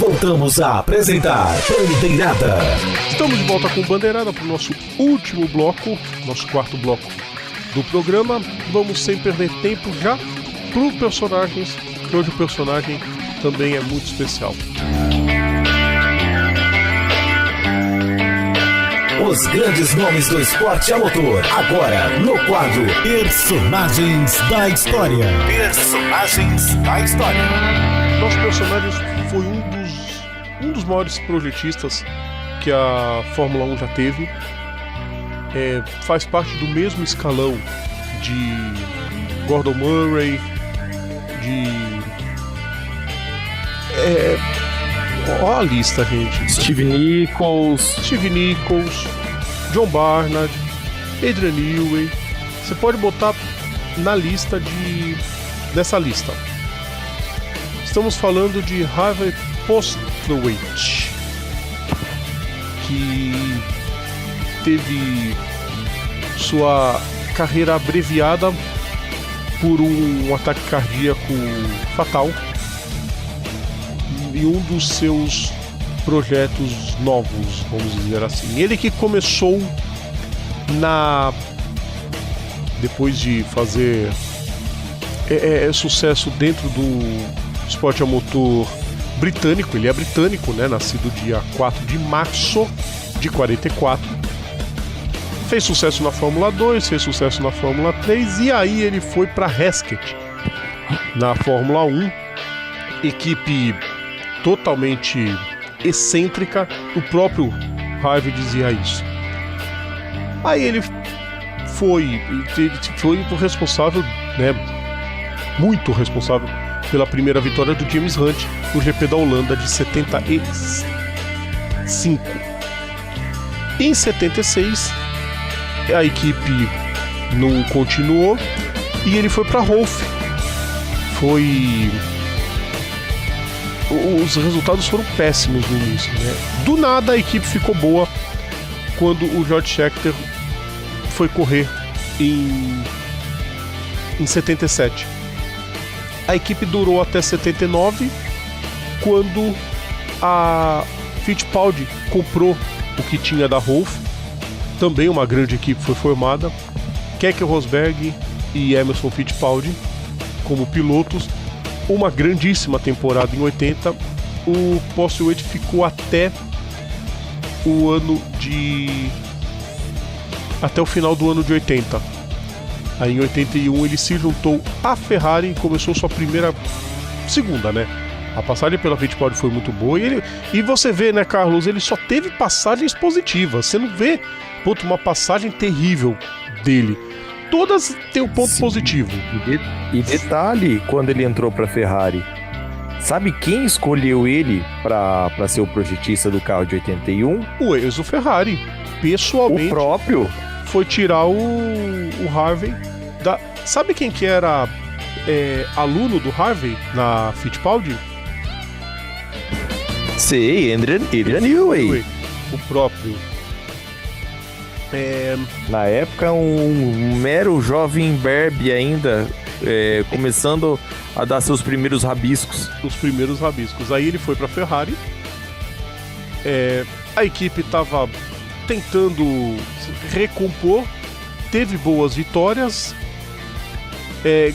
Voltamos a apresentar Bandeirada. Estamos de volta com Bandeirada para o nosso último bloco, nosso quarto bloco do programa. Vamos sem perder tempo já para os personagens, que hoje o personagem também é muito especial. Os grandes nomes do esporte a motor, agora no quadro Personagens da História. Personagens da História. Nosso personagem foi um dos maiores projetistas que a Fórmula 1 já teve. Faz parte do mesmo escalão de Gordon Murray, Olha a lista, gente. Steve Nichols, John Barnard, Adrian Newey. Você pode botar na lista dessa lista. Estamos falando de Harvey Postlethwaite, que teve sua carreira abreviada por um ataque cardíaco fatal e um dos seus projetos novos, vamos dizer assim. Ele que começou depois de fazer sucesso dentro do esporte a motor britânico. Ele é britânico, né? Nascido dia 4 de março de 44. Fez sucesso na Fórmula 2, fez sucesso na Fórmula 3 e aí ele foi para Hesketh na Fórmula 1, equipe totalmente excêntrica. O próprio Harvey dizia isso. Aí ele foi o responsável, né, muito responsável pela primeira vitória do James Hunt no GP da Holanda de 75. Em 76 a equipe não continuou e ele foi para Rolf. Os resultados foram péssimos no início, né? Do nada a equipe ficou boa quando o George Scheckter foi correr em 77. A equipe durou até 79, quando a Fittipaldi comprou o que tinha da Rolf. Também uma grande equipe foi formada. Keke Rosberg e Emerson Fittipaldi como pilotos. Uma grandíssima temporada em 80. O Postlethwaite ficou até o final do ano de 80. Aí em 81 ele se juntou à Ferrari e começou sua segunda, né? A passagem pela Fittipaldi foi muito boa e você vê, né, Carlos, ele só teve passagens positivas. Você não vê, uma passagem terrível dele. Todas têm um ponto positivo. E detalhe, quando ele entrou pra Ferrari, sabe quem escolheu ele pra ser o projetista do carro de 81? O Enzo Ferrari, pessoalmente. O próprio? Foi tirar o Harvey da... Sabe quem que era aluno do Harvey na Fittipaldi? Sei, Adrian Newey. O próprio. Na época, um mero jovem Berbe ainda, começando a dar seus primeiros rabiscos. Os primeiros rabiscos. Aí ele foi pra Ferrari. A equipe estava tentando recompor, teve boas vitórias,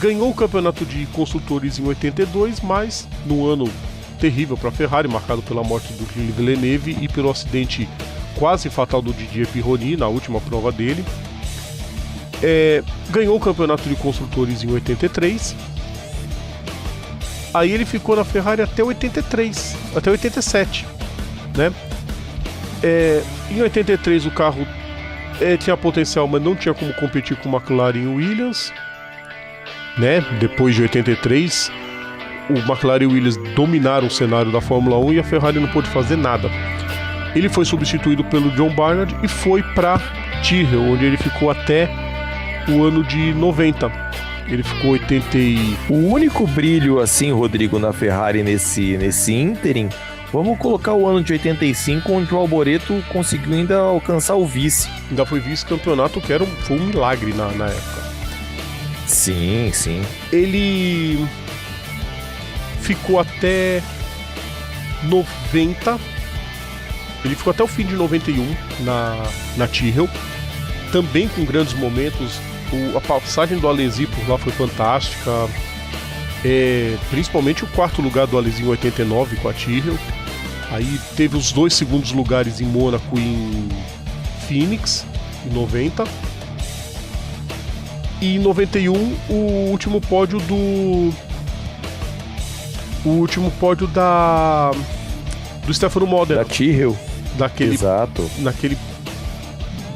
ganhou o campeonato de construtores em 82, mas no ano terrível para a Ferrari, marcado pela morte do Gilles Villeneuve e pelo acidente quase fatal do Didier Pironi na última prova dele. Ganhou o campeonato de construtores em 83. Aí ele ficou na Ferrari até 87, né? Em 83 o carro tinha potencial, mas não tinha como competir com o McLaren e o Williams, né? Depois de 83, o McLaren e o Williams dominaram o cenário da Fórmula 1 e a Ferrari não pôde fazer nada. Ele foi substituído pelo John Barnard e foi para Tyrrell, onde ele ficou até o ano de 90. Ele ficou 80 O único brilho, assim, Rodrigo, na Ferrari nesse ínterim, vamos colocar o ano de 85, onde o Alboreto conseguiu ainda alcançar o vice. Ainda foi vice-campeonato, que foi um milagre na época. Sim, sim. Ele ficou até 90. Ele ficou até o fim de 91 na Tyrrell, também com grandes momentos. A passagem do Alesi por lá foi fantástica, principalmente o quarto lugar do Alesi em 89 com a Tyrrell. Aí teve os 2 segundos lugares em Mônaco e em Phoenix em 90. E em 91 o último pódio do Stefano Modena. Da Tyrrell. Exato. Naquele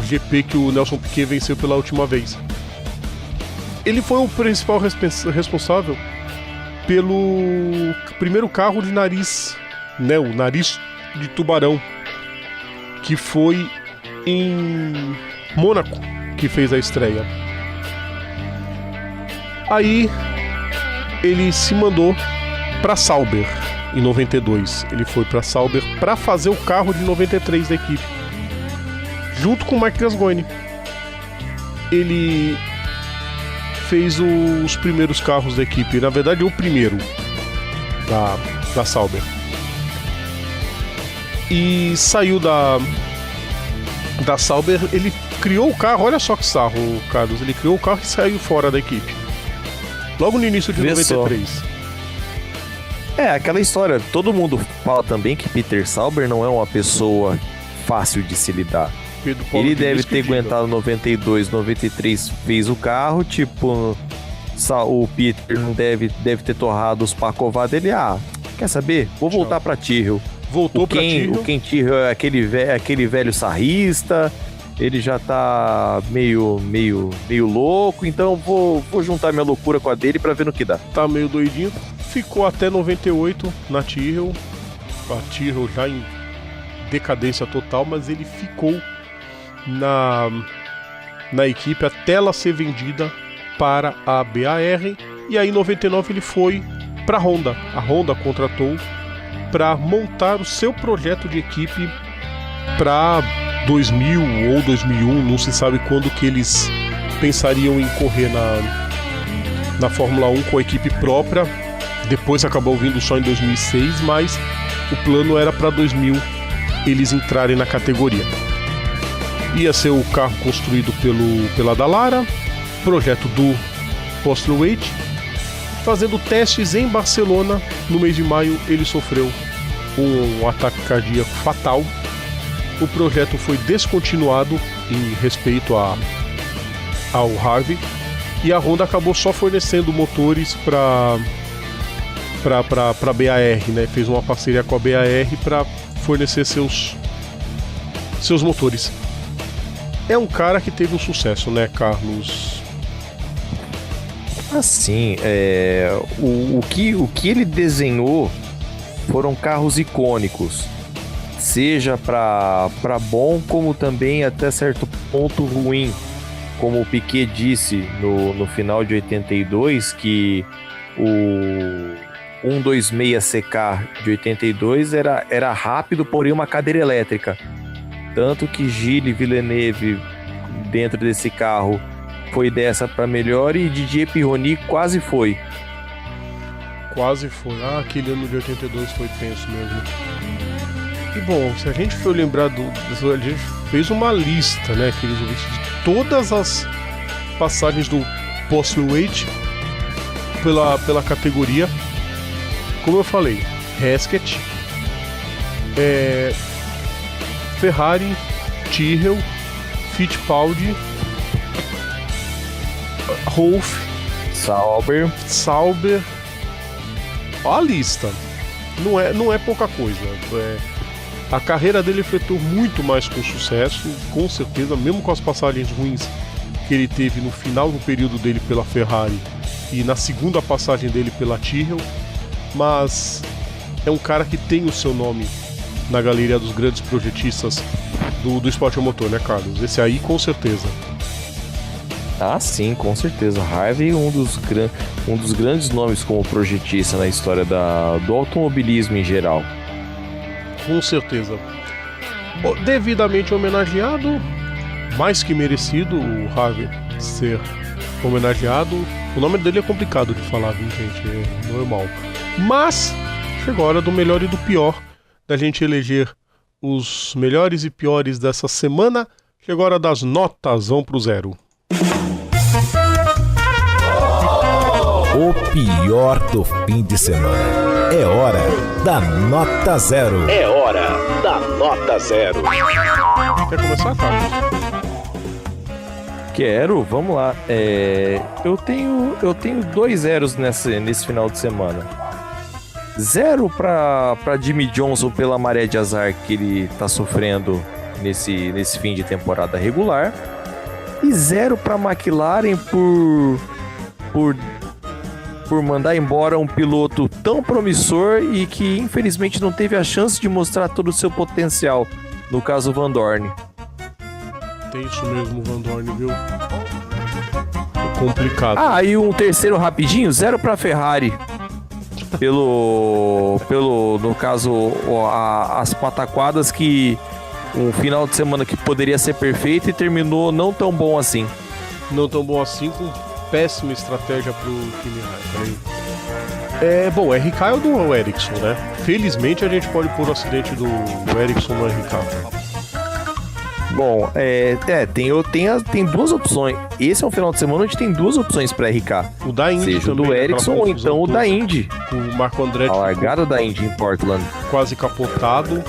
GP que o Nelson Piquet venceu pela última vez. Ele foi o principal responsável pelo primeiro carro de nariz, né, o nariz de tubarão, que foi em Mônaco que fez a estreia. Aí ele se mandou para Sauber em 92. Ele foi para Sauber para fazer o carro de 93 da equipe, junto com o Marc Gascoigne. Ele fez os primeiros carros da equipe, na verdade o primeiro da Sauber, e saiu da Sauber. Ele criou o carro, olha só que sarro, Carlos, ele criou o carro e saiu fora da equipe logo no início de 93. Aquela história, todo mundo fala também que Peter Sauber não é uma pessoa fácil de se lidar. Ele deve ter aguentado 92, 93, fez o carro, tipo, o Peter não deve ter torrado os pacová dele. Quer saber? Vou voltar pra Tyrrell. Voltou pra Tyrrell. O Ken Tyrrell é aquele velho sarrista, ele já tá meio louco, então vou juntar minha loucura com a dele pra ver no que dá. Tá meio doidinho. Ficou até 98 na Tyrrell, a Tyrrell já em decadência total, mas ele ficou na equipe até ela ser vendida para a BAR, e aí em 99 ele foi para a Honda. A Honda contratou para montar o seu projeto de equipe para 2000 ou 2001, não se sabe quando que eles pensariam em correr na Fórmula 1 com a equipe própria. Depois acabou vindo só em 2006, mas o plano era para 2000 eles entrarem na categoria. Ia ser o carro construído pela Dallara, projeto do Postlethwaite. Fazendo testes em Barcelona, no mês de maio, ele sofreu um ataque cardíaco fatal. O projeto foi descontinuado em respeito ao Harvey, e a Honda acabou só fornecendo motores para BAR, né? Fez uma parceria com a BAR para fornecer seus motores. É um cara que teve um sucesso, né, Carlos? Assim, o que ele desenhou foram carros icônicos, seja para bom como também até certo ponto ruim. Como o Piquet disse no final de 82, que o 126 CK de 82 era rápido, porém uma cadeira elétrica. Tanto que Gilles Villeneuve, dentro desse carro, foi dessa para melhor, e Didier Pironi quase foi. Quase foi. Aquele ano de 82 foi tenso mesmo. E bom, se a gente for lembrar a gente fez uma lista, né, queridos ouvintes, de todas as passagens do Postlethwaite pela categoria. Como eu falei, Hesketh, Ferrari, Tyrrell, Fittipaldi, Rolf, Sauber. Olha a lista. Não é pouca coisa. A carreira dele efetuou muito mais com sucesso, com certeza, mesmo com as passagens ruins que ele teve no final do período dele pela Ferrari e na segunda passagem dele pela Tyrrell. Mas é um cara que tem o seu nome na galeria dos grandes projetistas do esporte a motor, né, Carlos? Esse aí, com certeza. Sim, com certeza. Harvey, um dos grandes nomes como projetista na história do automobilismo em geral. Com certeza. Devidamente homenageado, mais que merecido o Harvey ser homenageado. O nome dele é complicado de falar, viu, gente? É normal. Mas chegou a hora do melhor e do pior da gente eleger os melhores e piores dessa semana, chegou a hora das notas, vão pro 0. O pior do fim de semana. É hora da nota 0. É hora da nota 0. Quer começar, Carlos? Quero, vamos lá. Eu tenho 2 zeros nesse final de semana. 0 para Jimmy Johnson pela maré de azar que ele tá sofrendo nesse fim de temporada regular. E 0 para McLaren por mandar embora um piloto tão promissor e que infelizmente não teve a chance de mostrar todo o seu potencial, no caso Van Dorn. Tem isso mesmo, Van Dorn, viu? É complicado. E um terceiro rapidinho, 0 para Ferrari. No caso, as pataquadas que um final de semana que poderia ser perfeito e terminou não tão bom assim. Não tão bom assim, com péssima estratégia pro Kimi Raikkonen. Bom, RK é o do Ericsson, né? Felizmente a gente pode pôr o acidente do Ericsson no RK. Bom, tem 2 opções. Esse é um final de semana onde tem 2 opções para RK. O da Indy seja também, o do Ericsson ou então o da Indy. O Marco Andretti. A largada da Indy em Portland. Quase capotado,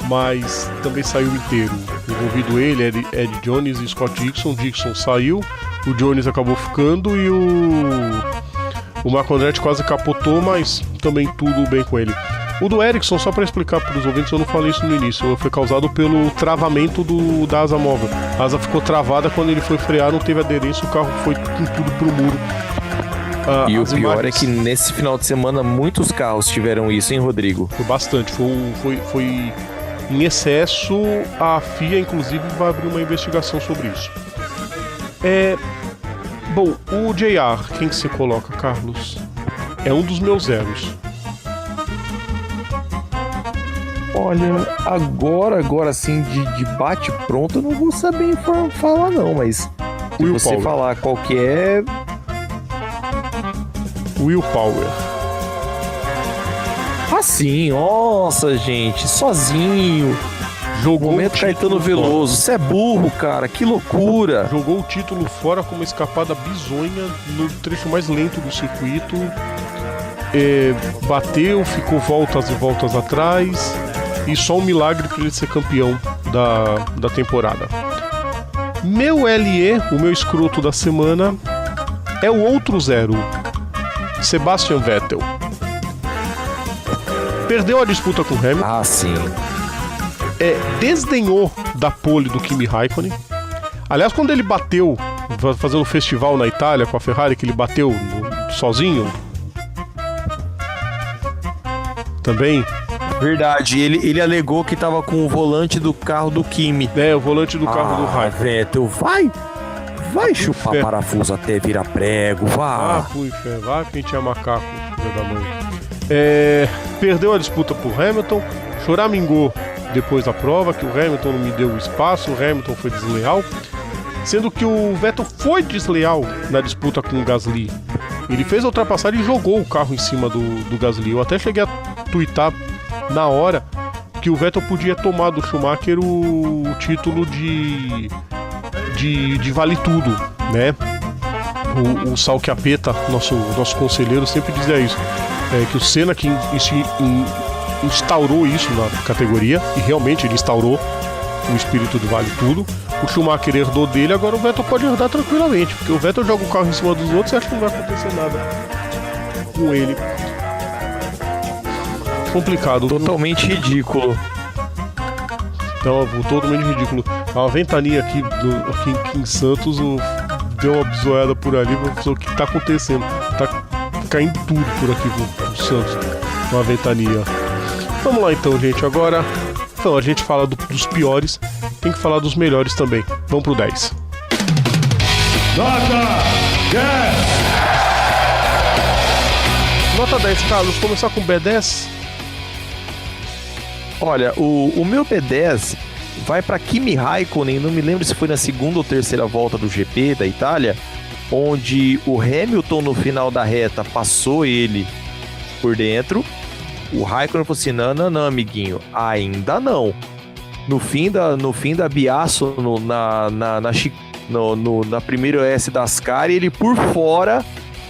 mas também saiu inteiro. Envolvido ele, Ed Jones e Scott Dixon. Dixon saiu, o Jones acabou ficando e o Marco Andretti quase capotou, mas também tudo bem com ele. O do Ericsson, só para explicar para os ouvintes, eu não falei isso no início, foi causado pelo travamento da asa móvel. A asa ficou travada quando ele foi frear, não teve aderência, o carro foi com tudo pro muro. E o pior é que nesse final de semana muitos carros tiveram isso, hein, Rodrigo? Foi bastante, foi em excesso. A FIA, inclusive, vai abrir uma investigação sobre isso. Bom, o JR, quem que você coloca, Carlos? É um dos meus zeros. Olha, agora assim, de bate pronto, eu não vou saber falar não, mas se Will você Power. falar qual que é... Will Power. Sim, nossa, gente, sozinho. Jogou Momento Caetano Veloso. Você é burro, cara, que loucura. Jogou o título fora com uma escapada bizonha no trecho mais lento do circuito. Bateu, ficou voltas e voltas atrás. E só um milagre para ele ser campeão da temporada. Meu LE, o meu escroto da semana, é o outro 0. Sebastian Vettel. Perdeu a disputa com o Hamilton. Sim. Desdenhou da pole do Kimi Raikkonen. Aliás, quando ele bateu, fazendo um festival na Itália com a Ferrari, que ele bateu sozinho, também. Verdade, ele alegou que tava com o volante do carro do Kimi. O volante do carro do Raikkonen. Vettel, vai chupar parafuso até virar prego, vá. Vai quem tinha macaco, filho da mãe. Perdeu a disputa pro Hamilton, choramingou depois da prova, que o Hamilton não me deu o espaço, o Hamilton foi desleal, sendo que o Vettel foi desleal na disputa com o Gasly. Ele fez a ultrapassagem e jogou o carro em cima do Gasly. Eu até cheguei a tuitar na hora que o Vettel podia tomar do Schumacher o título de vale tudo, né? O Sal Chiappetta, nosso conselheiro, sempre dizia isso, que o Senna que instaurou isso na categoria, e realmente ele instaurou o espírito do vale tudo. O Schumacher herdou dele, agora o Vettel pode herdar tranquilamente, porque o Vettel joga o carro em cima dos outros e acha que não vai acontecer nada com ele. Complicado. Totalmente ridículo. Então, totalmente ridículo. A ventania aqui em Santos deu uma bisoiada por ali, pra ver o que tá acontecendo. Tá caindo tudo por aqui pro Santos. Uma ventania. Vamos lá então, gente. Agora, a gente fala dos piores, tem que falar dos melhores também. Vamos pro 10. Nota 10. Nota 10, Carlos. Começar com B10? Olha, o meu B10 vai para Kimi Raikkonen, não me lembro se foi na segunda ou terceira volta do GP da Itália, onde o Hamilton no final da reta passou ele por dentro O Raikkonen falou assim, não, amiguinho, ainda não. No fim da Biasso, na primeira S da Ascari, ele por fora,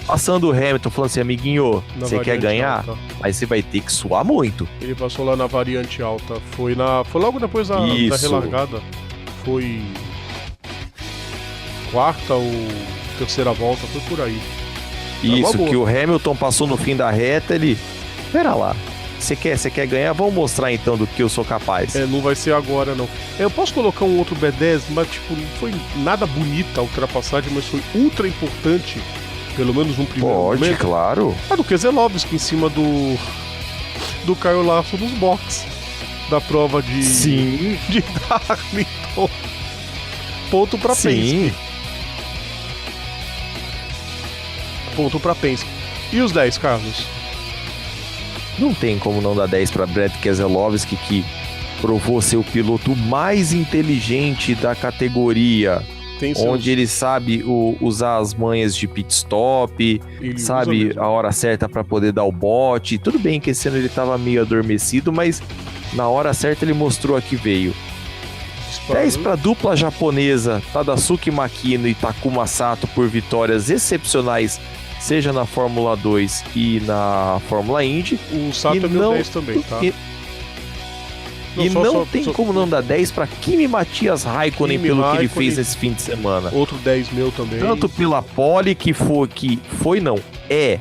passando o Hamilton, falando assim, amiguinho, você quer ganhar? Alta. Mas você vai ter que suar muito. Ele passou lá na variante alta, foi logo depois da relargada, foi quarta ou terceira volta, foi por aí. Isso, que o Hamilton passou no fim da reta, ele... Pera lá, você quer ganhar? Vamos mostrar então do que eu sou capaz. Não vai ser agora, não. Eu posso colocar um outro B10, mas tipo, não foi nada bonita a ultrapassagem, mas foi ultra importante, pelo menos no primeiro momento. Pode, claro. Do Keselowski em cima do Kyle Larson nos boxes da prova de... Sim. De Darlington. Ponto pra Penske. Ponto pra Penske. E os 10, Carlos? Não tem como não dar 10 para Brad Keselowski, que provou ser o piloto mais inteligente da categoria. Onde ele sabe usar as manhas de pit stop, ele sabe a hora certa para poder dar o bote. Tudo bem que esse ano ele estava meio adormecido, mas na hora certa ele mostrou a que veio. 10 para a dupla japonesa Tadasuke Makino e Takuma Sato por vitórias excepcionais, seja na Fórmula 2 e na Fórmula Indy. O Sato é meu 10 também, tá? Não tem como não dar 10 para Kimi Matias Raikkonen pelo que ele fez esse fim de semana. Outro 10 meu também. Tanto pela pole é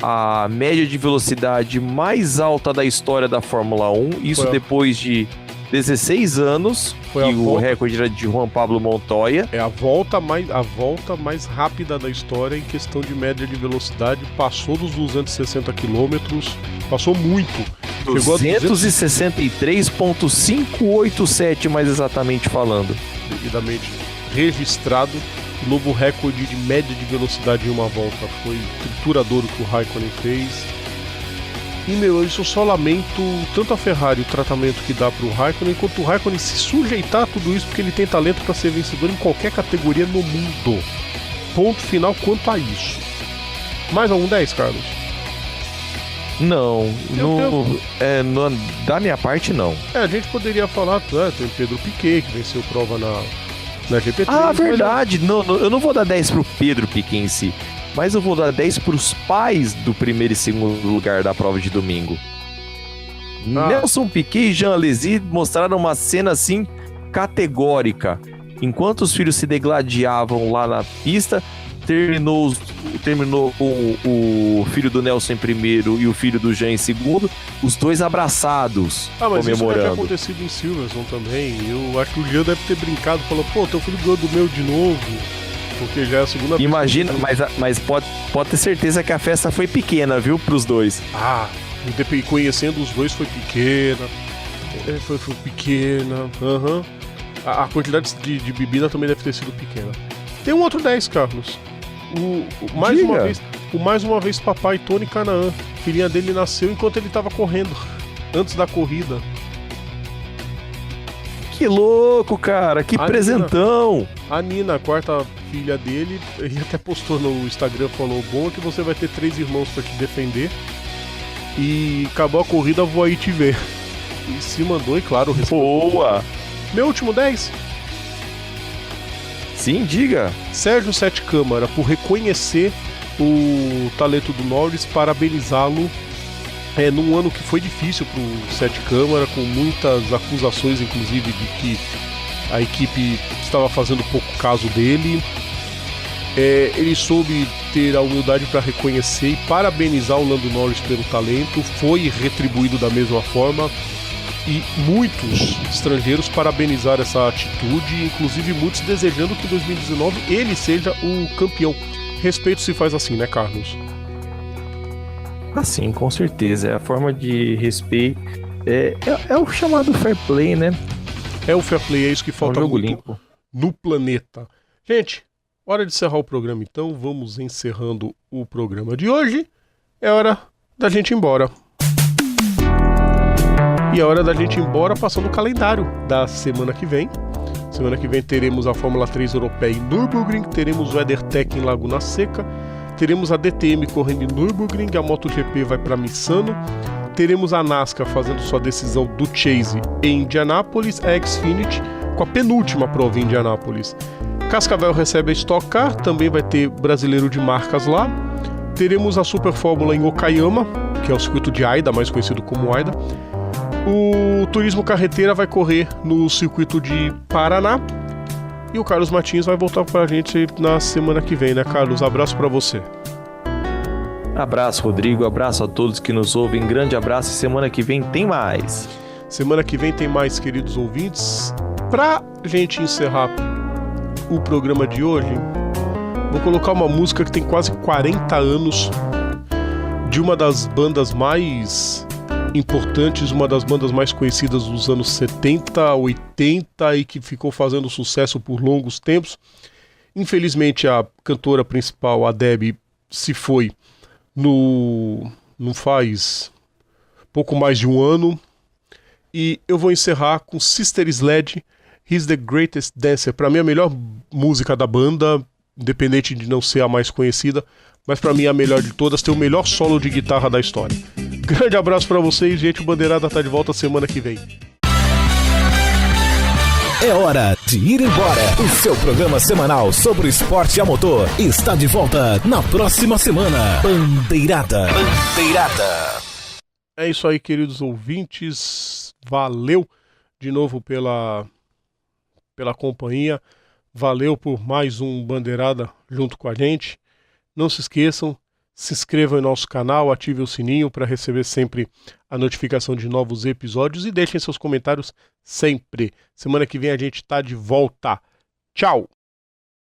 a média de velocidade mais alta da história da Fórmula 1. Isso depois de 16 anos, o recorde era de Juan Pablo Montoya. É a volta mais rápida da história em questão de média de velocidade. Passou dos 260 km, passou muito. 263,587, mais exatamente falando. Devidamente registrado. Novo recorde de média de velocidade em uma volta. Foi triturador o que o Raikkonen fez. E, isso eu só lamento tanto a Ferrari, o tratamento que dá pro Raikkonen, quanto o Raikkonen se sujeitar a tudo isso, porque ele tem talento para ser vencedor em qualquer categoria no mundo. Ponto final quanto a isso. Mais algum 10, Carlos? Não, da minha parte não. A gente poderia falar, tem o Pedro Piquet, que venceu prova na GP3. Ah, verdade, não, eu não vou dar 10 pro Pedro Piquet em si, mas eu vou dar 10 pros pais do primeiro e segundo lugar da prova de domingo. Nelson Piquet e Jean Alesi mostraram uma cena assim categórica. Enquanto os filhos se degladiavam lá na pista, terminou o filho do Nelson em primeiro e o filho do Jean em segundo, os dois abraçados, mas comemorando. Isso deve ter acontecido em Silverstone também. Eu acho que o Jean deve ter brincado, falou, teu filho ganhou do meu de novo, porque já é a segunda vez. Imagina, mas pode ter certeza que a festa foi pequena, viu, pros dois. Conhecendo os dois foi pequena. Foi pequena. A quantidade de bebida também deve ter sido pequena. Tem um outro 10, Carlos. Mais uma vez papai Tony Canaan. Filhinha dele nasceu enquanto ele estava correndo, antes da corrida. Que louco, cara, que presentão. A Nina, a quarta filha dele, ele até postou no Instagram, falou, bom é que você vai ter 3 irmãos para te defender. E acabou a corrida, vou aí te ver. E se mandou, e claro, boa. Meu último 10. Sim, diga. Sérgio Sete Câmara, por reconhecer o talento do Norris, parabenizá-lo num ano que foi difícil pro Sete Câmara, com muitas acusações, inclusive, de que a equipe estava fazendo pouco caso dele. Ele soube ter a humildade para reconhecer e parabenizar o Lando Norris pelo talento, foi retribuído da mesma forma. E muitos estrangeiros parabenizaram essa atitude, inclusive muitos desejando que em 2019 ele seja o campeão. Respeito se faz assim, né, Carlos? Assim, com certeza. É a forma de respeito. É o chamado fair play, né? É o fair play, é isso que falta jogo limpo no planeta. Gente, hora de encerrar o programa, então. Vamos encerrando o programa de hoje. É hora da gente ir embora. E é hora da gente ir embora passando o calendário da semana que vem. Semana que vem teremos a Fórmula 3 Europeia em Nürburgring, teremos o WeatherTech em Laguna Seca, teremos a DTM correndo em Nürburgring, a MotoGP vai para Misano, Teremos a NASCAR fazendo sua decisão do Chase em Indianápolis, a Xfinity com a penúltima prova em Indianápolis. Cascavel recebe a Stock Car, também vai ter brasileiro de marcas lá. Teremos a Super Fórmula em Okayama, que é o circuito de Aida, mais conhecido como Aida. O Turismo Carreteira vai correr no circuito de Paraná. E o Carlos Martins vai voltar pra gente na semana que vem, né, Carlos? Abraço pra você. Abraço, Rodrigo. Abraço a todos que nos ouvem. Grande abraço e semana que vem tem mais. Semana que vem tem mais, queridos ouvintes. Pra gente encerrar o programa de hoje, vou colocar uma música que tem quase 40 anos, de uma das bandas mais importantes, uma das bandas mais conhecidas dos anos 70, 80 e que ficou fazendo sucesso por longos tempos. Infelizmente a cantora principal, a Debbie, se foi não faz pouco mais de um ano. E eu vou encerrar com Sister Sledge, He's the Greatest Dancer. Pra mim a melhor música da banda, independente de não ser a mais conhecida, mas pra mim a melhor de todas, tem o melhor solo de guitarra da história. Grande abraço pra vocês, gente. O Bandeirada tá de volta semana que vem. É hora de ir embora. O seu programa semanal sobre o esporte a motor está de volta na próxima semana. Bandeirada. É isso aí, queridos ouvintes. Valeu de novo pela companhia. Valeu por mais um Bandeirada junto com a gente. Não se esqueçam, se inscrevam em nosso canal, ative o sininho para receber sempre a notificação de novos episódios e deixem seus comentários sempre. Semana que vem a gente tá de volta. Tchau!